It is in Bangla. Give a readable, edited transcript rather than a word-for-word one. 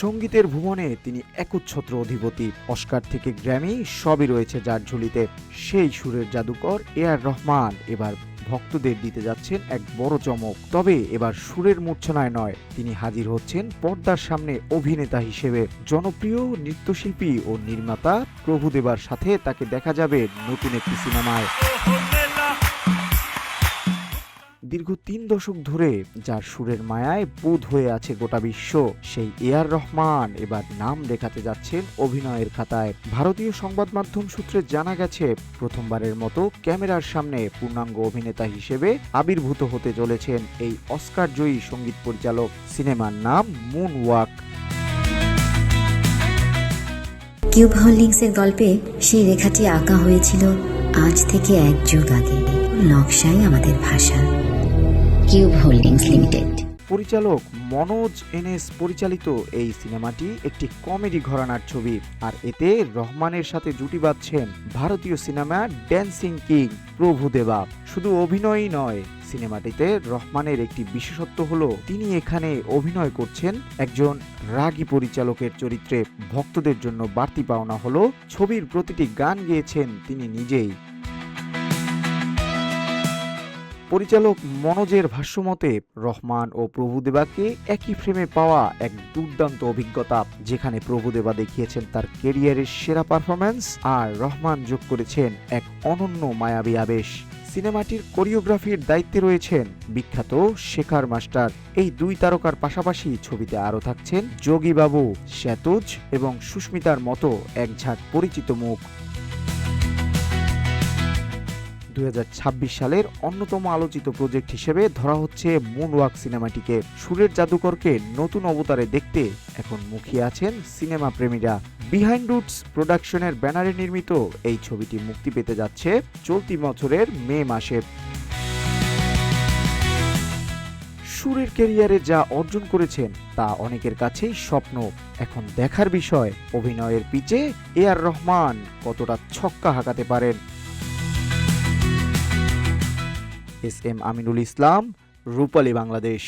সঙ্গীতের ভুবনে তিনি একচ্ছত্র অধিপতি। অস্কার থেকে গ্র্যামি সবই রয়েছে যার ঝুলিতে। সেই সুরের জাদুকর এ.আর রহমান এবার ভক্তদের দিতে যাচ্ছেন এক বড় চমক। তবে এবার সুরের মূর্ছনায় নয়, তিনি হাজির হচ্ছেন পর্দার সামনে অভিনেতা হিসেবে। জনপ্রিয় নৃত্যশিল্পী ও নির্মাতা প্রভুদেবার সাথে তাকে দেখা যাবে নতুন একটি সিনেমায়। দীর্ঘ ৩ দশক ধরে যার সুরের মায়ায় বুঁদ হয়ে আছে গোটা বিশ্ব, সেই এ.আর রহমান এবার নাম লেখাতে যাচ্ছেন অভিনয়ের খাতায়। ভারতীয় সংবাদ মাধ্যম সূত্রে জানা গেছে, প্রথমবারের মতো ক্যামেরার সামনে পূর্ণাঙ্গ অভিনেতা হিসেবে আবির্ভূত হতে চলেছেন এই অস্কার জয়ী সঙ্গীত পরিচালক। সিনেমার নাম মুন ওয়াক। কিউব হোল্ডিংসের গল্পে সেই রেখাটি আঁকা হয়েছিল আজ থেকে ১ যুগ আগে। নকশাই আমাদের ভাষা। Cube holdings limited. পরিচালক মনোজ এনএস পরিচালিত এই সিনেমাটি একটি কমেডি ঘরানার ছবি, আর এতে রহমানের সাথে জুটি বাঁধছেন ভারতীয় সিনেমা ড্যান্সিং কিং প্রভুদেবা। শুধু অভিনয়ই নয়, সিনেমাটিতে রহমানের একটি বিশেষত্ব হলো তিনি এখানে অভিনয় করছেন একজন রাগী পরিচালকের চরিত্রে। ভক্তদের জন্য বাড়তি পাওনা হলো ছবির প্রতিটি গান গেয়েছেন তিনি নিজেই। পরিচালক মনোজের ভাষ্যমতে, রহমান ও প্রভুদেবাকে একই ফ্রেমে পাওয়া এক দুর্দান্ত অভিজ্ঞতা, যেখানে প্রভুদেবা দেখিয়েছেন তার ক্যারিয়ারের সেরা পারফরম্যান্স আর রহমান যোগ করেছেন এক অনন্য মায়াবী আবেশ। সিনেমাটির কোরিওগ্রাফির দায়িত্বে রয়েছেন বিখ্যাত শেখার মাস্টার। এই ২ তারকার পাশাপাশি ছবিতে আরও থাকছেন যোগী বাবু, শ্বেতজ এবং সুস্মিতার মতো এক ঝাঁক পরিচিত মুখ। ২০২৬ সালের অন্যতম আলোচিত প্রজেক্ট হিসেবে ধরা হচ্ছে মুন ওয়াক সিনেমাটিকে। সুরের জাদুকরকে নতুন অবতারে দেখতে এখন মুখিয়ে আছেন সিনেমা প্রেমীরা। বিহাইন্ড রুটস প্রোডাকশনের ব্যানারে নির্মিত এই ছবিটি মুক্তি পেতে যাচ্ছে চলতি বছরের মে মাসে। সুরের ক্যারিয়ারে যা অর্জন করেছেন তা অনেকের কাছেই স্বপ্ন। এখন দেখার বিষয়, অভিনয়ের পিচে এ.আর রহমান কতটা ছক্কা হাঁকাতে পারেন। এস এম আমিনুল ইসলাম, রূপালী বাংলাদেশ।